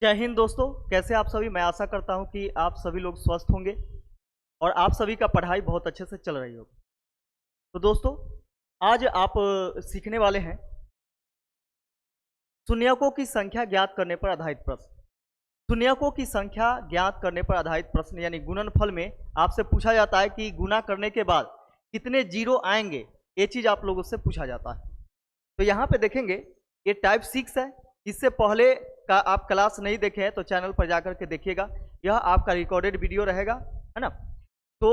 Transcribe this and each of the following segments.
जय हिंद दोस्तों, कैसे आप सभी। मैं आशा करता हूं कि आप सभी लोग स्वस्थ होंगे और आप सभी का पढ़ाई बहुत अच्छे से चल रही होगी। तो दोस्तों, आज आप सीखने वाले हैं शून्यकों की संख्या ज्ञात करने पर आधारित प्रश्न। शून्यकों की संख्या ज्ञात करने पर आधारित प्रश्न यानी गुणनफल में आपसे पूछा जाता है कि गुना करने के बाद कितने जीरो आएंगे। ये चीज आप लोगों से पूछा जाता है। तो यहाँ पे देखेंगे, ये टाइप 6 है। इससे पहले का आप क्लास नहीं देखे हैं तो चैनल पर जाकर के देखिएगा। यह आपका रिकॉर्डेड वीडियो रहेगा, है ना। तो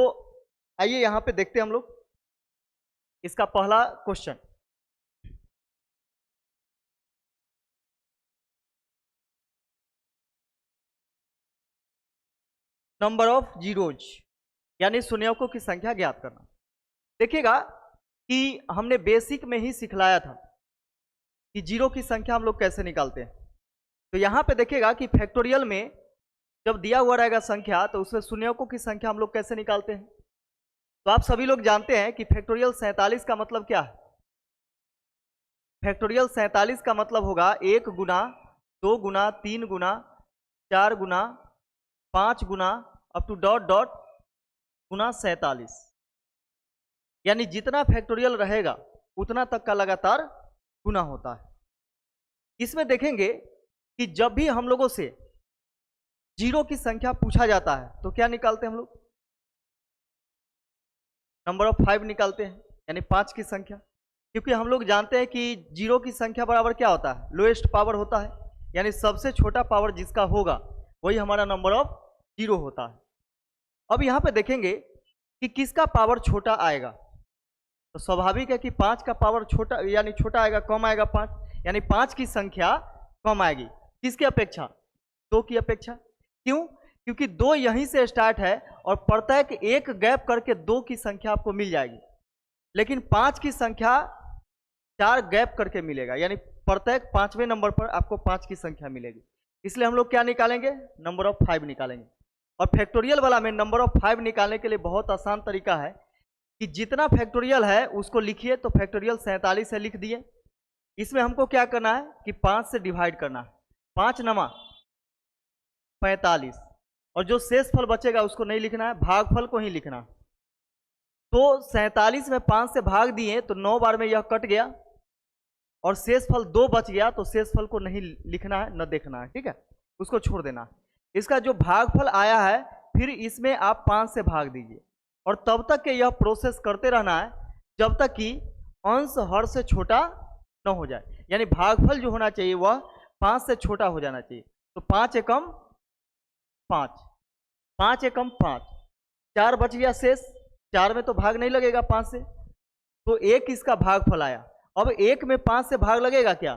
आइए यहाँ पे देखते हैं हम लोग इसका पहला क्वेश्चन। नंबर ऑफ जीरोज यानी शून्यकों की संख्या ज्ञात करना। देखिएगा कि हमने बेसिक में ही सिखलाया था कि जीरो की संख्या हम लोग कैसे निकालते हैं। तो यहाँ पे देखिएगा कि फैक्टोरियल में जब दिया हुआ रहेगा संख्या तो उसमें शून्यकों की संख्या हम लोग कैसे निकालते हैं। तो आप सभी लोग जानते हैं कि फैक्टोरियल 47 का मतलब क्या है। फैक्टोरियल 47 का मतलब होगा 1 गुना 2 गुना 3 गुना 4 गुना 5 गुना अप टू डॉट डॉट गुना 47। यानी जितना फैक्टोरियल रहेगा उतना तक का लगातार गुना होता है। इसमें देखेंगे कि जब भी हम लोगों से जीरो की संख्या पूछा जाता है तो क्या निकालते हैं हम लोग, नंबर ऑफ 5 निकालते हैं, यानी 5 की संख्या। क्योंकि हम लोग जानते हैं कि जीरो की संख्या बराबर क्या होता है, लोएस्ट पावर होता है। यानी सबसे छोटा पावर जिसका होगा वही हमारा नंबर ऑफ जीरो होता है। अब यहाँ पे देखेंगे कि किसका पावर छोटा आएगा। तो स्वाभाविक है कि 5 का पावर छोटा यानी छोटा आएगा, कम आएगा 5, यानी 5 की संख्या कम आएगी। किसकी अपेक्षा, 2 की अपेक्षा। क्यों? क्योंकि 2 यहीं से स्टार्ट है और प्रत्येक एक गैप करके 2 की संख्या आपको मिल जाएगी। लेकिन 5 की संख्या 4 गैप करके मिलेगा, यानी प्रत्येक 5वें नंबर पर आपको 5 की संख्या मिलेगी। इसलिए हम लोग क्या निकालेंगे, नंबर ऑफ 5 निकालेंगे। और फैक्टोरियल वाला में नंबर ऑफ 5 निकालने के लिए बहुत आसान तरीका है कि जितना फैक्टोरियल है उसको लिखिए। तो फैक्टोरियल 47 है, लिख दिए। इसमें हमको क्या करना है कि 5 से डिवाइड करना है। 5 नमा 45, और जो शेष फल बचेगा उसको नहीं लिखना है, भागफल को ही लिखना है। तो 47 में 5 से भाग दिए तो 9 बार में यह कट गया और शेष फल 2 बच गया। तो शेष फल को नहीं लिखना है, न देखना है, ठीक है, उसको छोड़ देना है। इसका जो भागफल आया है फिर इसमें आप 5 से भाग दीजिए और तब तक के यह प्रोसेस करते रहना है जब तक कि अंश हर से छोटा न हो जाए। यानी भागफल जो होना चाहिए वह 5 से छोटा हो जाना चाहिए। तो 5 एकम 5, 5 एकम 5, 4 बच गया शेष। 4 में तो भाग नहीं लगेगा 5 से, तो 1 इसका भागफल आया। अब 1 में 5 से भाग लगेगा क्या,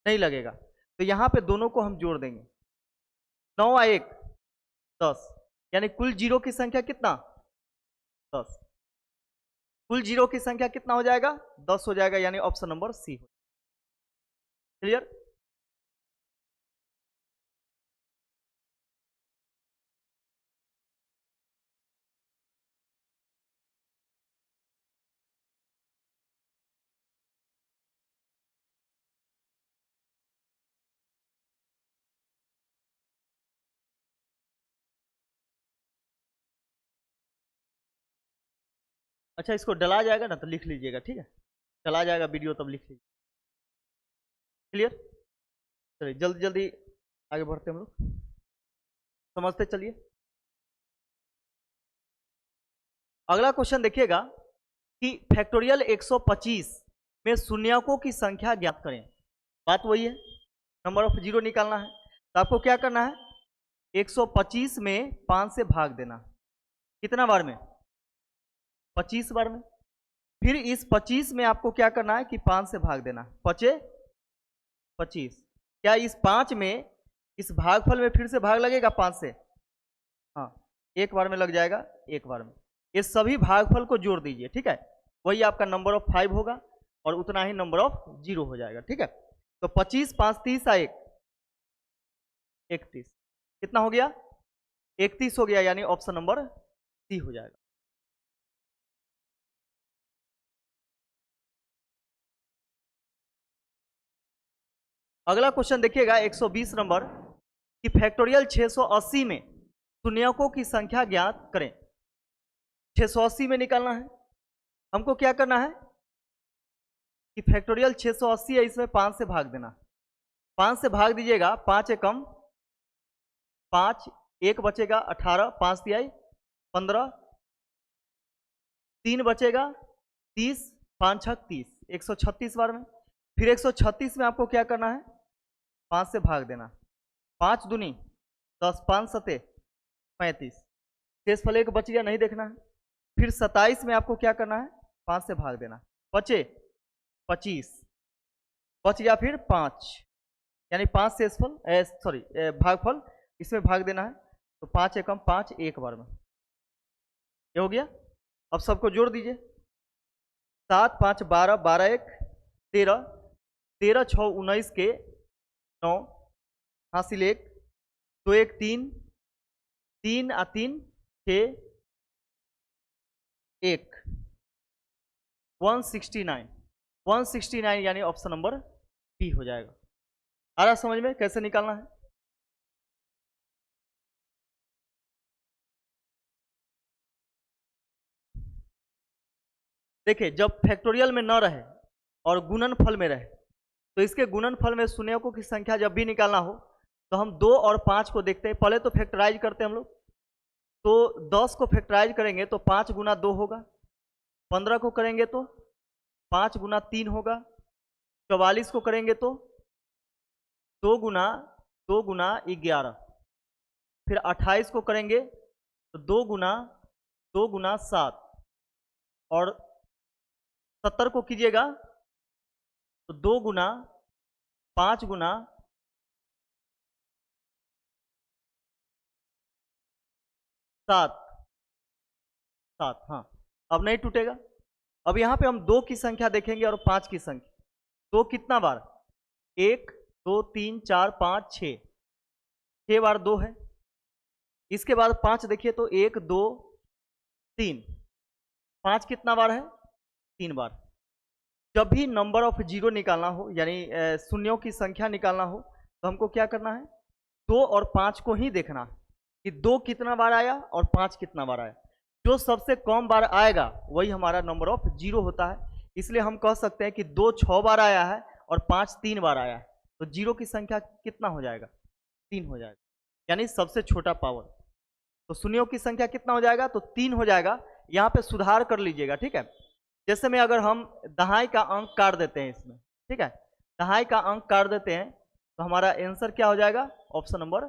नहीं लगेगा। तो यहाँ पे दोनों को हम जोड़ देंगे, 9 और 1 10, यानी कुल जीरो की संख्या कितना, 10। कुल जीरो की संख्या कितना हो जाएगा, 10 हो जाएगा, यानी ऑप्शन नंबर सी हो। क्लियर। अच्छा, इसको डला जाएगा ना तो लिख लीजिएगा, ठीक है। चला जाएगा वीडियो तब लिख लीजिए। क्लियर। चलिए जल्दी जल्दी आगे बढ़ते हम लोग, समझते चलिए। अगला क्वेश्चन देखिएगा कि फैक्टोरियल 125 में शून्यकों की संख्या ज्ञात करें। बात वही है, नंबर ऑफ जीरो निकालना है। तो आपको क्या करना है, 125 में 5 से भाग देना। कितना बार में, 25 बार में। फिर इस 25 में आपको क्या करना है कि 5 से भाग देना, 5 25। क्या इस 5 में इस भागफल में फिर से भाग लगेगा 5 से, हाँ, एक बार में लग जाएगा, एक बार में। ये सभी भागफल को जोड़ दीजिए, ठीक है। वही आपका नंबर ऑफ 5 होगा और उतना ही नंबर ऑफ जीरो हो जाएगा, ठीक है। तो 25 5 30 1 31, कितना हो गया, 31 हो गया, यानी ऑप्शन नंबर सी हो जाएगा। अगला क्वेश्चन देखिएगा 120 नंबर। कि फैक्टोरियल 680 में शून्यकों की संख्या ज्ञात करें। 680 में निकालना है, हमको क्या करना है कि फैक्टोरियल 680 है, इसमें 5 से भाग देना। 5 से भाग दीजिएगा, 5 एकम 5, 1 बचेगा 18, 5 तिहाई 15, 3 बचेगा 30, 5 छक 30, 136 बार में। फिर 136 में आपको क्या करना है, 5 से भाग देना। 5 दूनी 10, 5 सते 35, शेषफल 1 बच गया, नहीं देखना है। फिर 27 में आपको क्या करना है, 5 से भाग देना, बचे 25, बच गया फिर 5, यानी 5 शेषफल सॉरी भागफल, इसमें भाग देना है। तो 5 एकम 5, 1 बार में, ये हो गया। अब सबको जोड़ दीजिए, 7 5 12, 12 1 13, 13 6 19 के 9, हासिल 1, 2 1 3, 3 आ 3 6 1, 169, 169 यानी ऑप्शन नंबर बी हो जाएगा। आ रहा समझ में कैसे निकालना है? देखिए, जब फैक्टोरियल में न रहे और गुणनफल में रहे, तो इसके गुणनफल में शून्यकों की संख्या जब भी निकालना हो तो हम 2 और 5 को देखते हैं। पहले तो फैक्टराइज करते हैं हम लोग, तो 10 को फैक्टराइज करेंगे तो 5 गुना 2 होगा, 15 को करेंगे तो 5 गुना 3 होगा, 44 को करेंगे तो 2 गुना 11, फिर 28 को करेंगे तो 2 गुना 7, और 70 को कीजिएगा तो 2 गुना 5 गुना 7, हाँ, अब नहीं टूटेगा। अब यहाँ पे हम 2 की संख्या देखेंगे और 5 की संख्या। 2 कितना बार, 1 2 3 4 5 6, 6 बार 2 है। इसके बाद 5 देखिए तो 1 2 3, 5 कितना बार है, 3 बार। जब भी नंबर ऑफ जीरो निकालना हो, यानी शून्यों की संख्या निकालना हो, तो हमको क्या करना है, 2 और 5 को ही देखना कि 2 कितना बार आया और 5 कितना बार आया। जो सबसे कम बार आएगा वही हमारा नंबर ऑफ जीरो होता है। इसलिए हम कह सकते हैं कि 2 6 बार आया है और 5 3 बार आया है, तो जीरो की संख्या कितना हो जाएगा, 3 हो जाएगा, यानी सबसे छोटा पावर। तो शून्यों की संख्या कितना हो जाएगा, तो 3 हो जाएगा। यहाँ पे सुधार कर लीजिएगा, ठीक है। जैसे में अगर हम दहाई का अंक काट देते हैं इसमें, ठीक है, दहाई का अंक काट देते हैं तो हमारा आंसर क्या हो जाएगा, ऑप्शन नंबर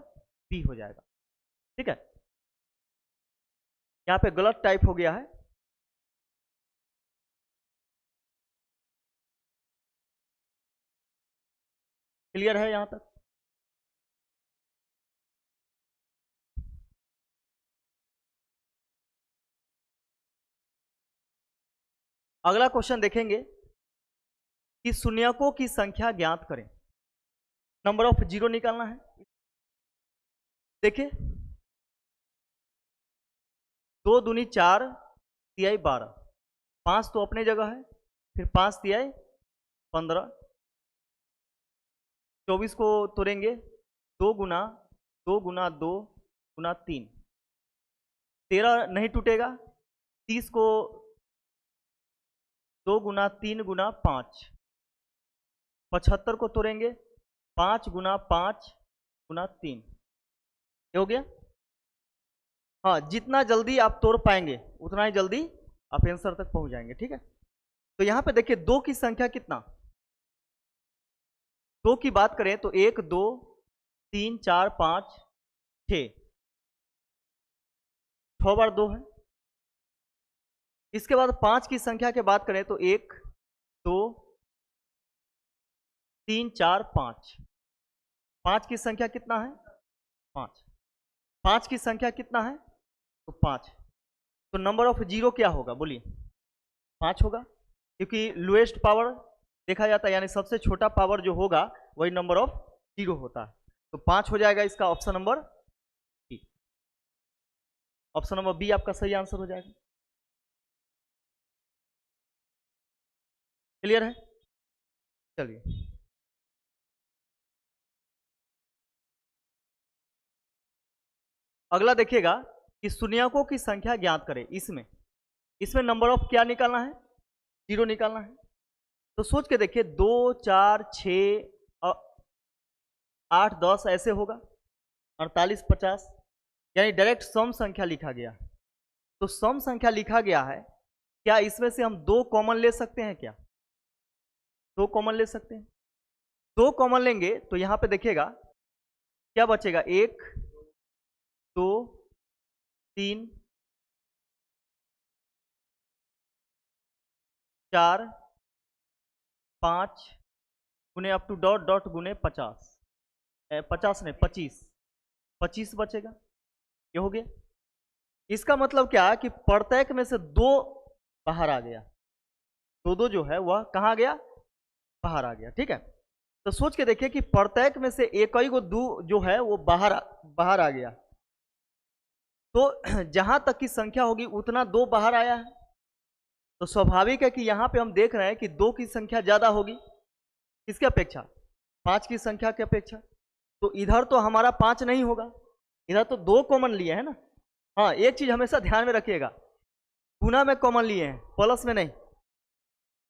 बी हो जाएगा, ठीक है। यहाँ पे गलत टाइप हो गया है। क्लियर है यहाँ तक? अगला क्वेश्चन देखेंगे कि शून्यकों की संख्या ज्ञात करें। नंबर ऑफ जीरो निकालना है। देखिए, 2 दूनी 4, तिहाई 12, 5 तो अपने जगह है, फिर 5 तिहाई 15, 24 को तोड़ेंगे 2 गुना 2 गुना 2 गुना 3, 13 नहीं टूटेगा। 30 को 2 गुना 3 गुना 5, 75 को तोड़ेंगे 5 गुना 5 गुना 3, ये हो गया। हाँ, जितना जल्दी आप तोड़ पाएंगे उतना ही जल्दी आप आंसर तक पहुंच जाएंगे, ठीक है। तो यहाँ पे देखिए 2 की संख्या कितना, 2 की बात करें तो 1 2 3 4 5 6, 6 बार 2 है। इसके बाद 5 की संख्या की बात करें तो 1 2 3 4 5, 5 की संख्या कितना है, 5, 5 की संख्या कितना है, तो 5। तो नंबर ऑफ जीरो क्या होगा, बोलिए, 5 होगा, क्योंकि लोएस्ट पावर देखा जाता है, यानी सबसे छोटा पावर जो होगा वही नंबर ऑफ जीरो होता है। तो 5 हो जाएगा इसका option number B. Option number B आपका सही आंसर हो जाएगा। क्लियर है? चलिए। अगला देखिएगा कि शून्यकों की संख्या ज्ञात करें। इसमें इसमें नंबर ऑफ क्या निकालना है, जीरो निकालना है। तो सोच के देखिए 2 4 6 8 10 ऐसे होगा, 48 50, यानी डायरेक्ट सम संख्या लिखा गया। तो सम संख्या लिखा गया है, क्या इसमें से हम दो कॉमन ले सकते हैं? क्या दो कॉमन ले सकते हैं? दो कॉमन लेंगे तो यहां पे देखिएगा क्या बचेगा, 1 2 3 4 5 गुने अप टू डॉट डॉट गुने 50, 50 नहीं 25, 25 बचेगा। ये हो गया। इसका मतलब क्या कि प्रत्येक में से दो बाहर आ गया, दो दो जो है वह कहाँ गया, बाहर आ गया। ठीक है, तो सोच के देखिए कि प्रत्येक में से एक ही को दो जो है वो बाहर आ गया। तो जहां तक की संख्या होगी उतना दो बाहर आया है, तो स्वाभाविक है कि यहां पे हम देख रहे हैं कि दो की संख्या ज्यादा होगी किसके अपेक्षा, पांच की संख्या की अपेक्षा। तो इधर तो हमारा पांच नहीं होगा, इधर तो दो कॉमन लिए है ना। हाँ, एक चीज हमेशा ध्यान में रखिएगा, गुना में कॉमन लिए हैं, प्लस में नहीं।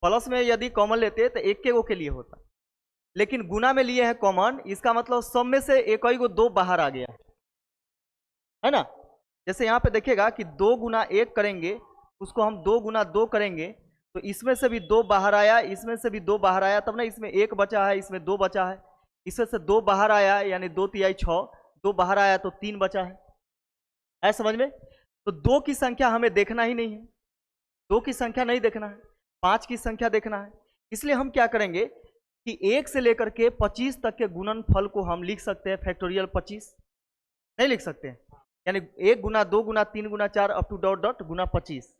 प्लस में यदि कॉमन लेते तो एक के गो के लिए होता, लेकिन गुना में लिए हैं कॉमन, इसका मतलब सब में से एक ही को दो बाहर आ गया है ना। जैसे यहाँ पे देखिएगा कि 2 गुना 1 करेंगे, उसको हम 2 गुना 2 करेंगे, तो इसमें से भी 2 बाहर आया, इसमें से भी 2 बाहर आया, तब ना इसमें 1 बचा है, इसमें 2 बचा है, इसमें से 2 बाहर आया यानी 2 तिहाई 6, 2 बाहर आया तो 3 बचा है समझ में। तो 2 की संख्या हमें देखना ही नहीं है, 2 की संख्या नहीं देखना है, 5 की संख्या देखना है। इसलिए हम क्या करेंगे कि 1 से लेकर के 25 तक के गुणनफल को हम लिख सकते हैं फैक्टोरियल 25, नहीं लिख सकते हैं, यानी 1 गुना 2 गुना 3 गुना 4 अप टू डॉट डॉट गुना 25।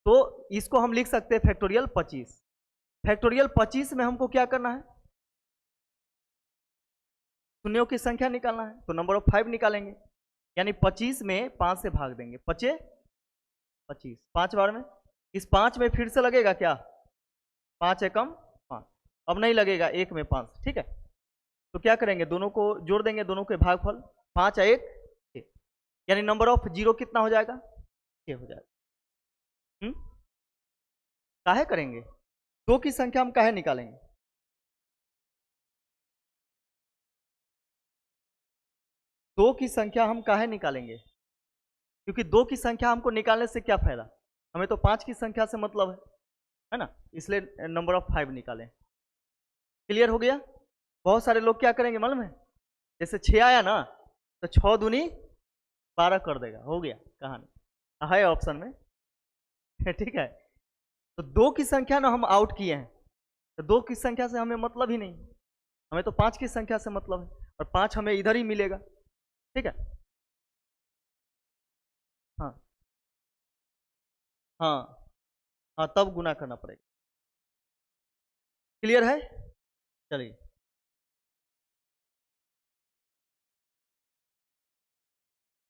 तो इसको हम लिख सकते हैं फैक्टोरियल 25। फैक्टोरियल 25 में हमको क्या करना है, शून्यों की संख्या निकालना है, तो नंबर ऑफ 5 निकालेंगे, यानी 25 में 5 से भाग देंगे, 25 25 5 बार में, इस 5 में फिर से लगेगा क्या, 5 एकम 5, अब नहीं लगेगा 1 में 5। ठीक है, तो क्या करेंगे, दोनों को जोड़ देंगे, दोनों के भागफल 5 1 6, यानी नंबर ऑफ जीरो कितना हो जाएगा, 6 हो जाएगा। काहे करेंगे, दो की संख्या हम काहे निकालेंगे, दो की संख्या हम काहे निकालेंगे, क्योंकि दो की संख्या हमको निकालने से क्या फायदा, हमें तो 5 की संख्या से मतलब है ना, इसलिए नंबर ऑफ 5 निकालें। क्लियर हो गया। बहुत सारे लोग क्या करेंगे मालूम है, जैसे 6 आया ना तो 6 दूनी 12 कर देगा, हो गया कहानी है ऑप्शन में। ठीक है, तो दो की संख्या ना हम आउट किए हैं, तो दो की संख्या से हमें मतलब ही नहीं, हमें तो 5 की संख्या से मतलब है, और 5 हमें इधर ही मिलेगा। ठीक है, हाँ हाँ हाँ, तब गुना करना पड़ेगा। क्लियर है, चलिए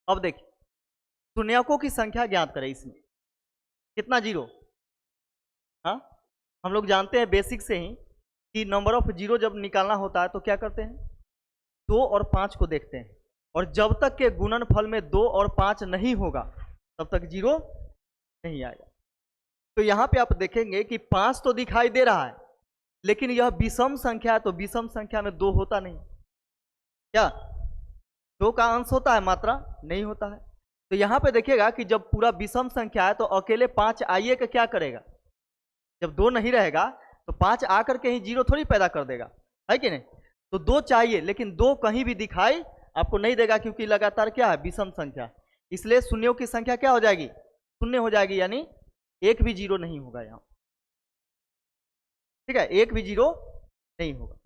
अब देखिए, शून्यकों की संख्या ज्ञात करें। इसमें कितना जीरो, हाँ हम लोग जानते हैं बेसिक से ही कि नंबर ऑफ जीरो जब निकालना होता है तो क्या करते हैं, 2 और 5 को देखते हैं, और जब तक के गुणनफल में 2 और 5 नहीं होगा तब तक जीरो नहीं आएगा। तो यहां पे आप देखेंगे कि 5 तो दिखाई दे रहा है, लेकिन यह विषम संख्या है, तो विषम संख्या में 2 होता नहीं, क्या 2 का अंश होता है, मात्रा नहीं होता है। तो यहां पे देखिएगा कि जब पूरा विषम संख्या है तो अकेले 5 आइए का क्या करेगा, जब 2 नहीं रहेगा तो 5 आकर के ही जीरो थोड़ी पैदा कर देगा, है कि नहीं। तो 2 चाहिए, लेकिन 2 कहीं भी दिखाई आपको नहीं देगा, क्योंकि लगातार क्या है, विषम संख्या, इसलिए शून्यों की संख्या क्या हो जाएगी, शून्य हो जाएगी, यानी एक भी जीरो नहीं होगा यहाँ। ठीक है, एक भी जीरो नहीं होगा।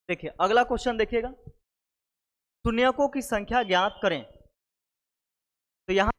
देखिए अगला क्वेश्चन देखिएगा, शून्यकों की संख्या ज्ञात करें। तो यहां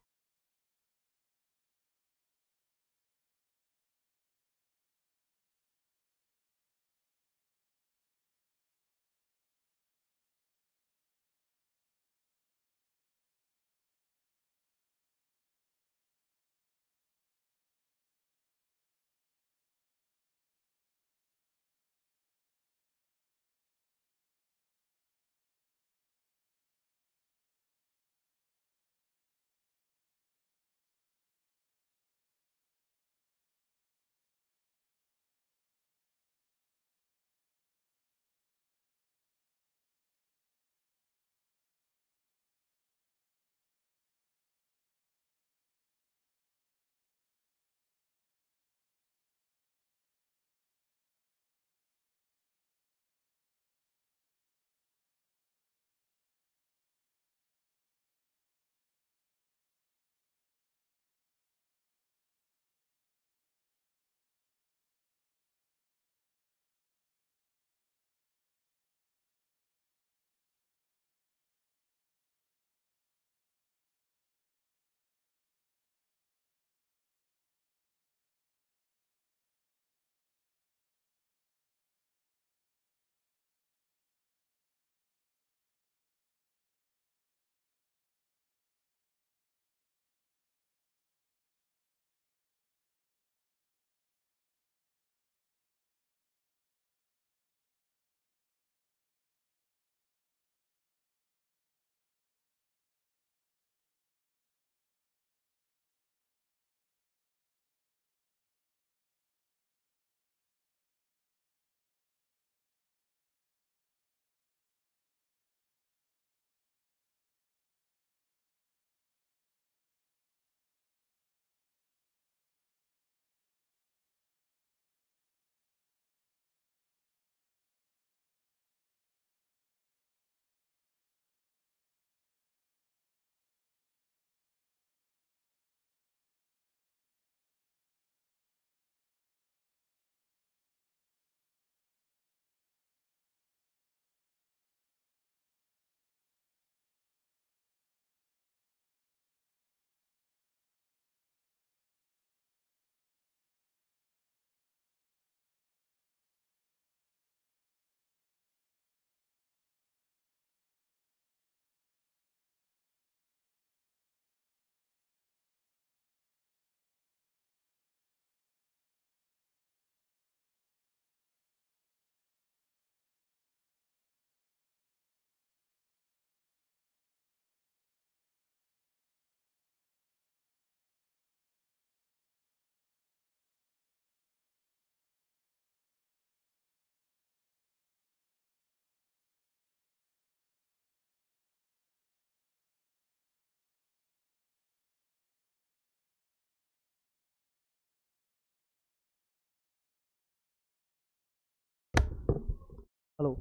हेलो।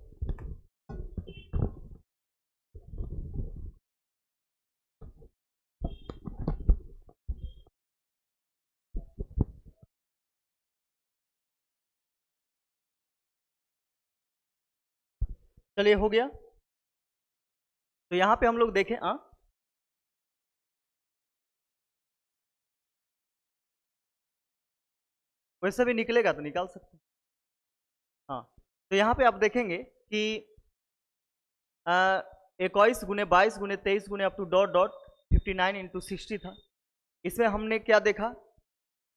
चलिए हो गया। तो यहाँ पे हम लोग देखें वैसे भी निकलेगा तो निकाल सकते हैं। हाँ, तो यहाँ पे आप देखेंगे कि 21 गुने 22 गुने 23 गुने up to dot dot 59 into 60 था। इसमें हमने क्या देखा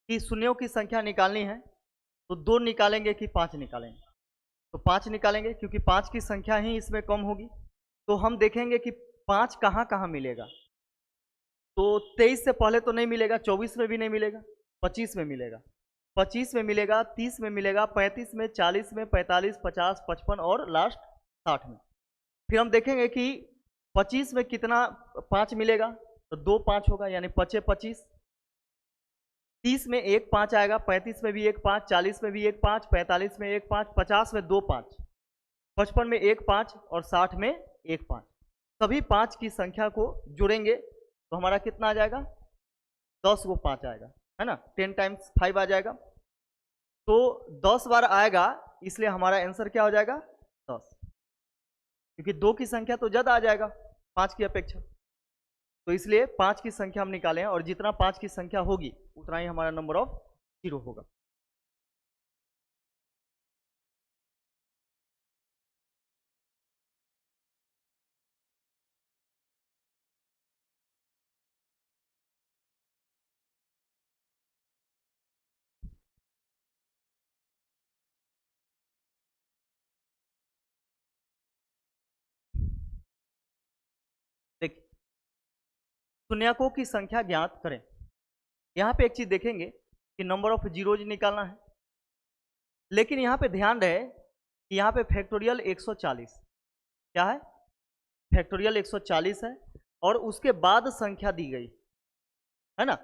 कि शून्यों की संख्या निकालनी है तो 2 निकालेंगे कि 5 निकालेंगे। तो 5 निकालेंगे क्योंकि 5 की संख्या ही इसमें कम होगी। तो हम देखेंगे कि 5 कहाँ कहाँ मिलेगा। तो 23 से पहले तो नहीं मिलेगा, 24 में भी नहीं मिलेगा, 25 में मिलेगा, 25 में मिलेगा, 30 में मिलेगा, 35 में, 40 में, 45, 50, 55 और लास्ट 60 में। फिर हम देखेंगे कि 25 में कितना 5 मिलेगा, तो 2 5 होगा यानी 5 25। 30 में 1 5 आएगा, 35 में भी 1 5, 40 में भी 1 5, 45 में 1 5, 50 में 2 5, 55 में 1 5 और 60 में 1 5। सभी 5 की संख्या को जोड़ेंगे तो हमारा कितना आ जाएगा, 10 को 5 आएगा, है ना, 10 टाइम्स 5 आ जाएगा। तो 10 बार आएगा, इसलिए हमारा आंसर क्या हो जाएगा, 10, क्योंकि 2 की संख्या तो ज़्यादा आ जाएगा 5 की अपेक्षा। तो इसलिए 5 की संख्या हम निकालें और जितना 5 की संख्या होगी उतना ही हमारा नंबर ऑफ जीरो होगा। देखिए, शून्यकों की संख्या ज्ञात करें। यहाँ पे एक चीज देखेंगे कि नंबर ऑफ जीरोज निकालना है, लेकिन यहाँ पे ध्यान रहे कि यहाँ पे फैक्टोरियल 140 क्या है, फैक्टोरियल 140 है और उसके बाद संख्या दी गई है ना।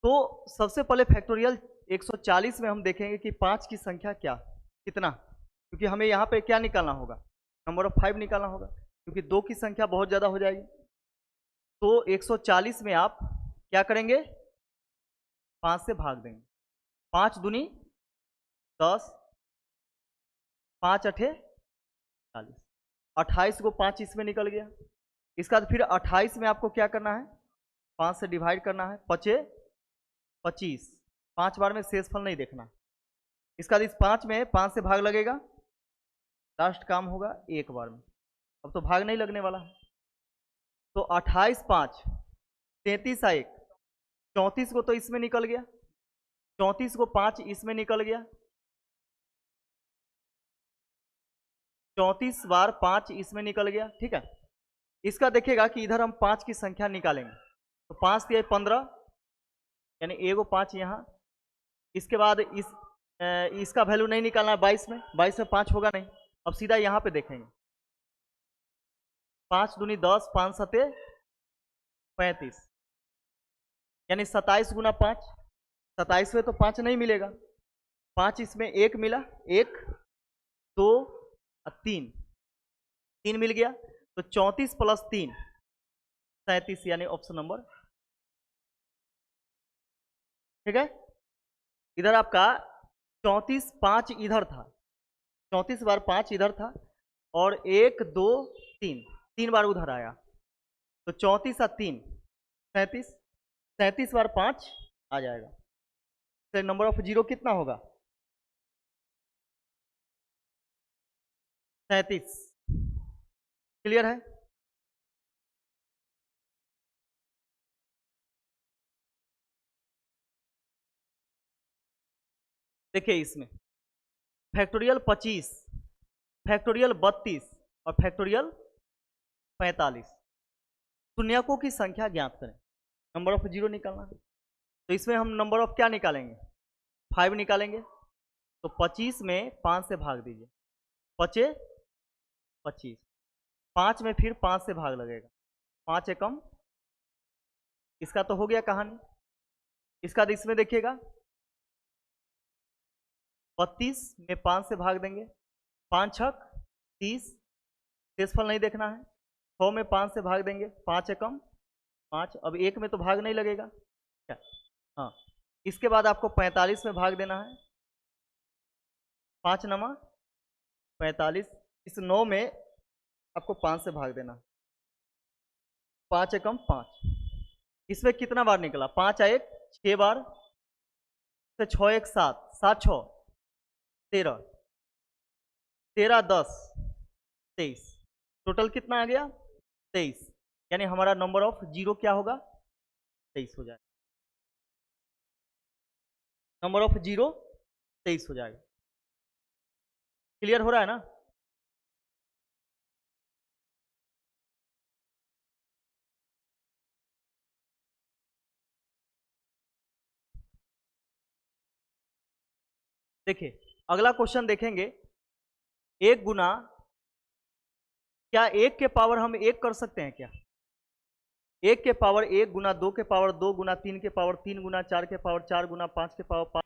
तो सबसे पहले फैक्टोरियल 140 में हम देखेंगे कि 5 की संख्या क्या कितना, क्योंकि हमें यहाँ पे क्या निकालना होगा, नंबर ऑफ 5 निकालना होगा, क्योंकि 2 की संख्या बहुत ज़्यादा हो जाएगी। तो 140 में आप क्या करेंगे, 5 से भाग देंगे, 5 दूनी 10, 5 अठे 40, 28 को 5 इसमें निकल गया। इसका बाद फिर 28 में आपको क्या करना है, 5 से डिवाइड करना है, 5 25, 5 बार में शेषफल नहीं देखना। इसका बाद इस 5 में 5 से भाग लगेगा, लास्ट काम होगा 1 बार में, अब तो भाग नहीं लगने वाला है। तो 28 5 33 1 34 को तो इसमें निकल गया, 34 को 5 इसमें निकल गया, 34 बार 5 इसमें निकल गया, ठीक है। इसका देखिएगा कि इधर हम 5 की संख्या निकालेंगे, तो 5 दिए 15 यानी एगो 5 यहाँ। इसके बाद इसका वैल्यू नहीं निकालना है 22 में, 22 में 5 होगा नहीं। अब सीधा यहाँ पे देखेंगे, 5 दूनी 10, 5 सते 35 यानी 27 गुना 5, 27 में तो 5 नहीं मिलेगा, 5 इसमें 1 मिला, 1 2 और 3 मिल गया, तो 34 प्लस 3 37 यानी ऑप्शन नंबर, ठीक है। इधर आपका 34 5 इधर था, 34 बार 5 इधर था और 1 2 3 बार उधर आया, तो 34 और 3 37, 37 बार 5 आ जाएगा। तो नंबर ऑफ जीरो कितना होगा, 37। क्लियर है। देखिए इसमें फैक्टोरियल 25, फैक्टोरियल 32 और फैक्टोरियल 45 शून्यकों की संख्या ज्ञात करें, नंबर ऑफ जीरो निकालना है। तो इसमें हम नंबर ऑफ क्या निकालेंगे, 5 निकालेंगे। तो 25 में 5 से भाग दीजिए, 5 25, 5 में फिर 5 से भाग लगेगा, 5 एकम, इसका तो हो गया कहानी। इसका इसमें देखिएगा 32 में 5 से भाग देंगे, 5 छक 30, शेषफल नहीं देखना है। 6 में 5 से भाग देंगे, 5 एकम 5। अब एक में तो भाग नहीं लगेगा क्या? हाँ, इसके बाद आपको 45 में भाग देना है, 5 नमा 45। इस 9 में आपको 5 से भाग देना है, 5 एकम 5। इसमें कितना बार निकला? 5 एक 6 बार से 6 एक 7, 7 6 13, 13 10 23, टोटल कितना आ गया? 23। यानी हमारा नंबर ऑफ जीरो क्या होगा? 23 हो जाएगा। नंबर ऑफ जीरो 23 हो जाएगा। क्लियर हो रहा है ना? देखिए अगला क्वेश्चन देखेंगे। एक गुना, क्या एक के पावर हम एक कर सकते हैं क्या? एक के पावर एक गुना, दो के पावर दो गुना, तीन के पावर तीन गुना, चार के पावर चार गुना, पांच के पावर पांच।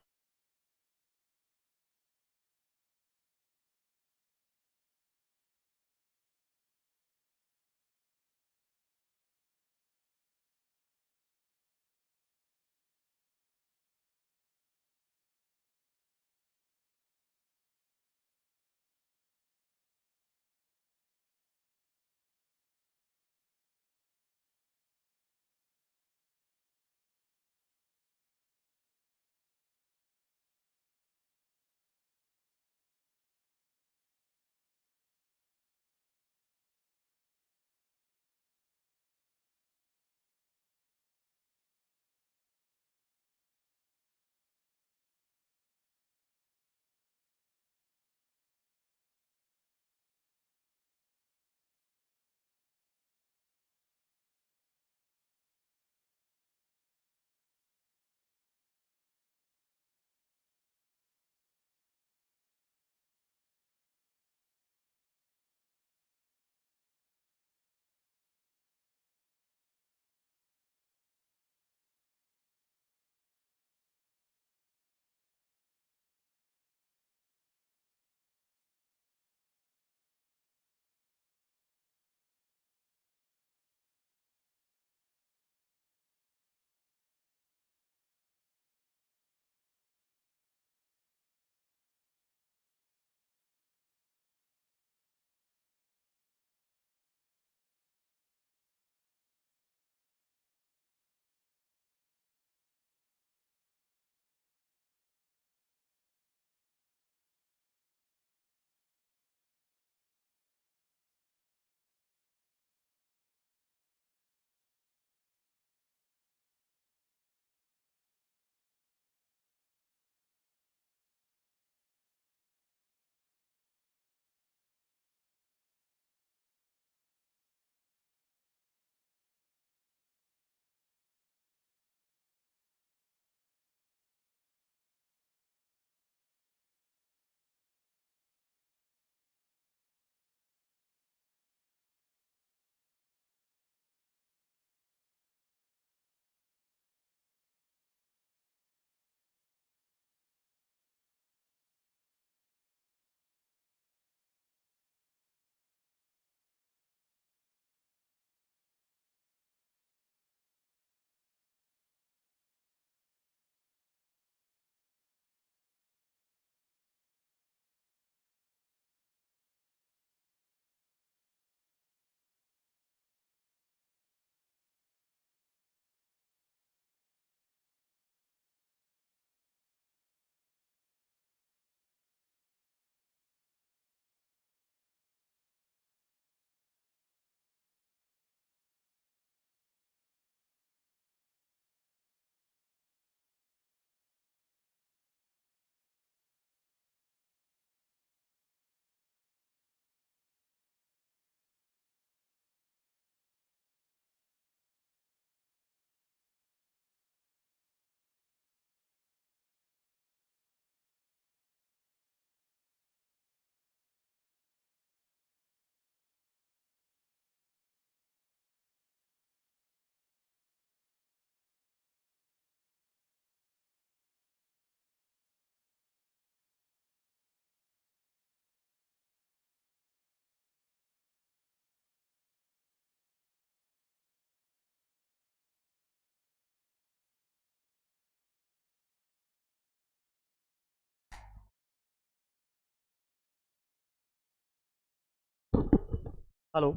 हेलो,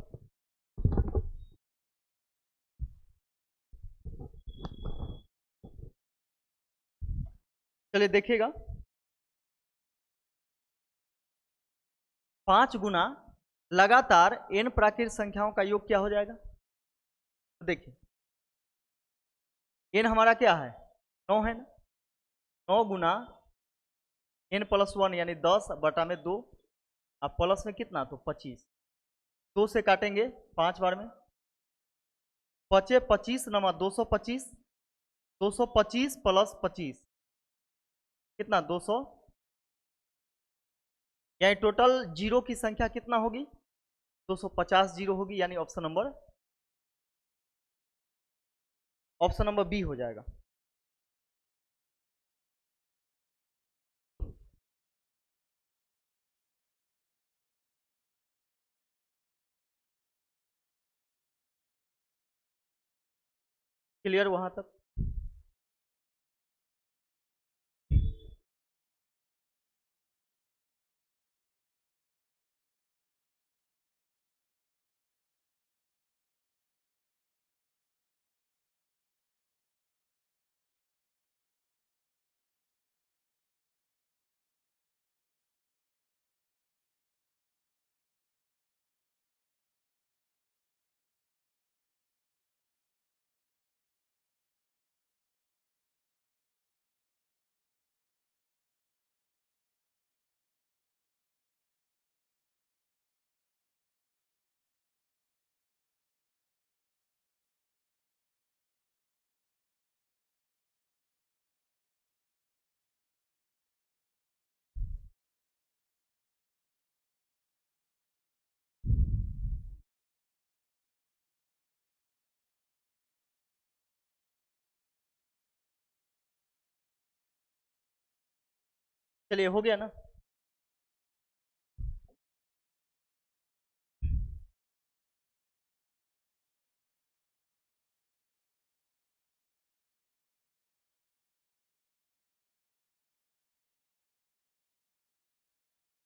चलिए देखिएगा, 5 गुना लगातार n प्राकृत संख्याओं का योग क्या हो जाएगा? तो देखिए, n हमारा क्या है? 9 है ना। 9 गुना n+1 यानी 10/2, अब प्लस में कितना? तो 25। 2 से काटेंगे 5 बार में, 25 25 नमा 225, 225 प्लस 25 कितना? 200, यानी टोटल जीरो की संख्या कितना होगी? 250 जीरो होगी, यानी ऑप्शन नंबर बी हो जाएगा। क्लियर वहां तक? चलिए, हो गया ना।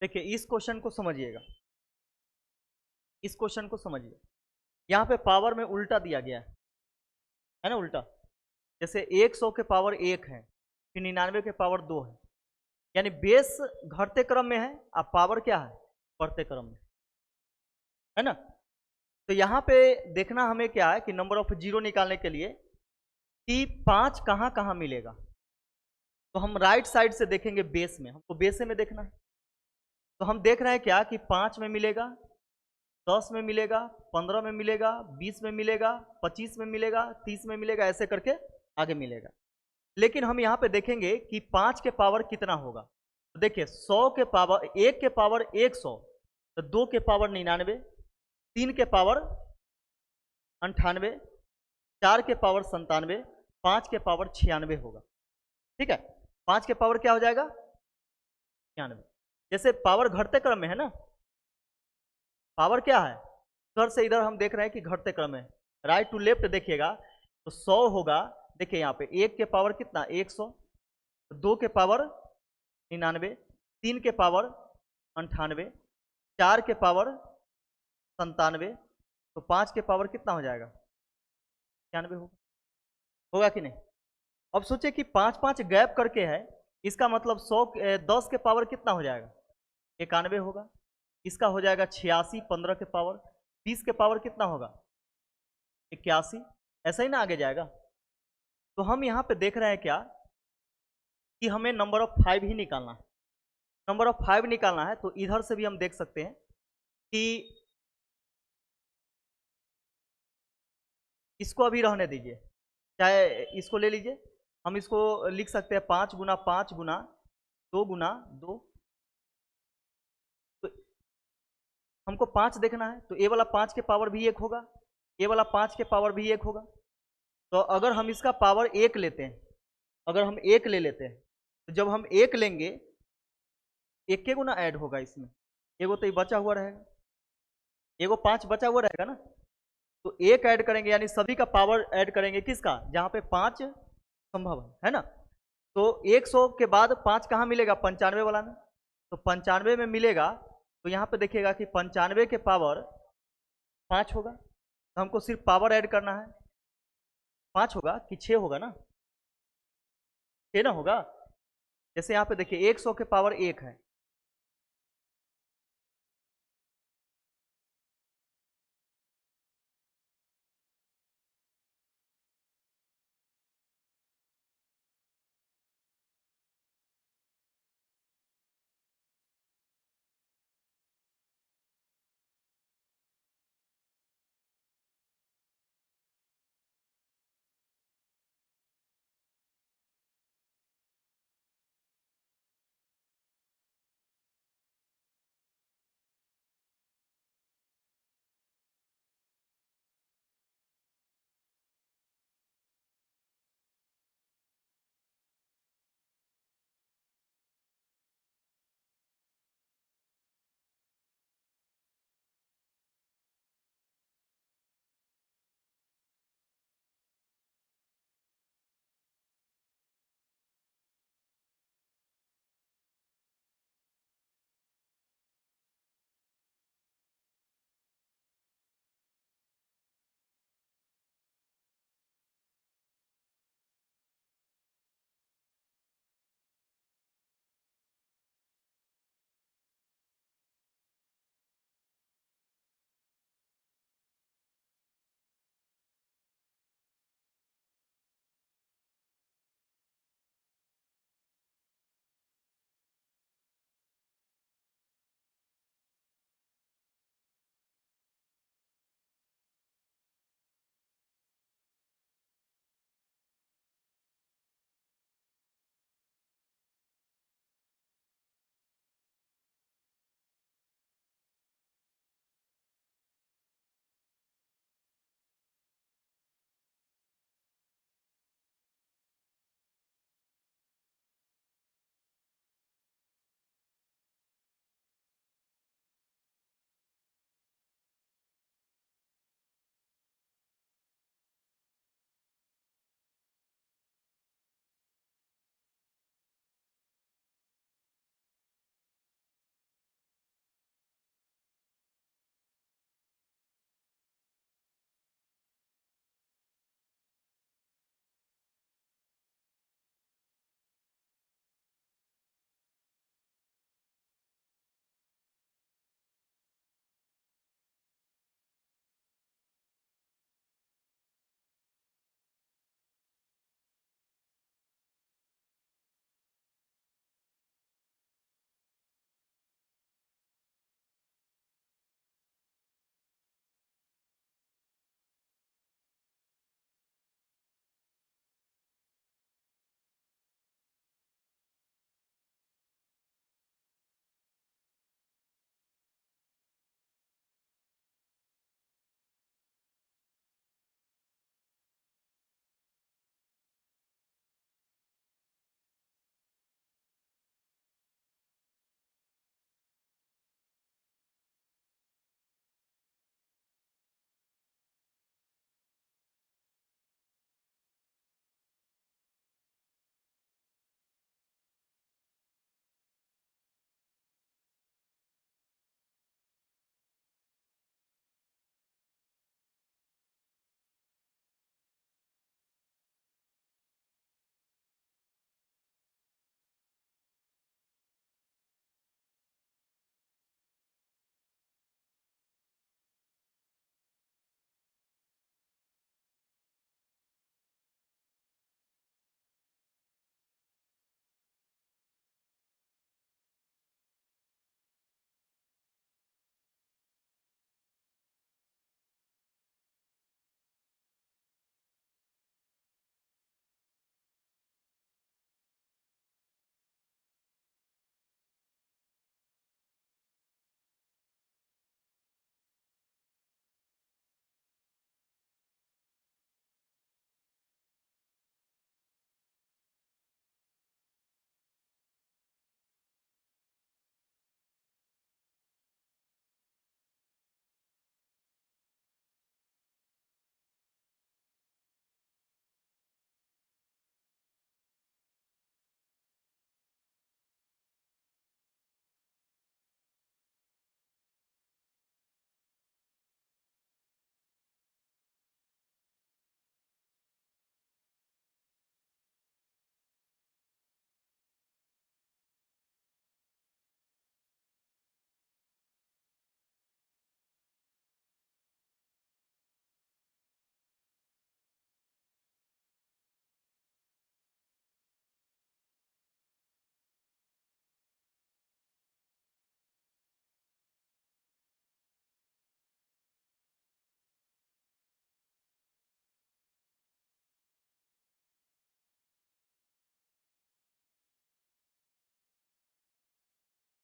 देखिए, इस क्वेश्चन को समझिएगा, इस क्वेश्चन को समझिए। यहाँ पे पावर में उल्टा दिया गया है ना, उल्टा। जैसे 100 के पावर 1 है, फिर 99 के पावर 2 है, यानी बेस घटते क्रम में है, अब पावर क्या है? बढ़ते क्रम में है ना। तो यहाँ पे देखना हमें क्या है कि नंबर ऑफ जीरो निकालने के लिए कि 5 कहाँ कहाँ मिलेगा। तो हम राइट साइड से देखेंगे बेस में, हमको बेस में देखना है। तो हम देख रहे हैं क्या कि 5 में मिलेगा, 10 में मिलेगा, 15 में मिलेगा, 20 में मिलेगा, 25 में मिलेगा, 30 में मिलेगा, ऐसे करके आगे मिलेगा। लेकिन हम यहाँ पे देखेंगे कि 5 के पावर कितना होगा। तो देखिए, 100 के पावर 1 के पावर 100, तो 2 के पावर 99, 3 के पावर 98, 4 के पावर 97, 5 के पावर 96 होगा। ठीक है, 5 के पावर क्या हो जाएगा? 96। जैसे पावर घटते क्रम में है ना, पावर क्या है? इधर से इधर हम देख रहे हैं कि घटते क्रम में, राइट टू लेफ्ट देखिएगा तो 100 होगा। देखिए यहाँ पे 1 के पावर कितना? 100, 2 के पावर 99, 3 के पावर 98, 4 के पावर 97, तो 5 के पावर कितना हो जाएगा? 96 होगा। होगा कि नहीं? अब सोचे कि 5 5 गैप करके है, इसका मतलब 100 10 के पावर कितना हो जाएगा? 91 होगा। इसका हो जाएगा 86, 15 के पावर, 20 के पावर कितना होगा? 81। ऐसा ही ना आगे जाएगा। तो हम यहाँ पे देख रहे हैं क्या कि हमें नंबर ऑफ 5 ही निकालना है। नंबर ऑफ 5 निकालना है तो इधर से भी हम देख सकते हैं कि इसको अभी रहने दीजिए, चाहे इसको ले लीजिए। हम इसको लिख सकते हैं 5 गुना 5 गुना 2 गुना 2। तो हमको 5 देखना है, तो ए वाला 5 के पावर भी 1 होगा, ए वाला 5 के पावर भी 1 होगा। तो अगर हम इसका पावर 1 लेते हैं, अगर हम 1 ले लेते हैं, तो जब हम 1 लेंगे, 1 के गुना ऐड होगा इसमें, एगो तो ये बचा हुआ रहेगा, एगो 5 बचा हुआ रहेगा ना। तो 1 ऐड करेंगे, यानी सभी का पावर ऐड करेंगे, किसका? जहाँ पे 5 संभव है ना। तो 100 के बाद 5 कहाँ मिलेगा? 95 वाला में। तो 95 में मिलेगा, तो यहाँ पे देखिएगा कि 95 के पावर 5 होगा, तो हमको सिर्फ पावर ऐड करना है। 5 होगा कि 6 होगा ना, 6 ना होगा। जैसे यहाँ पे देखिए 100 के पावर 1 है,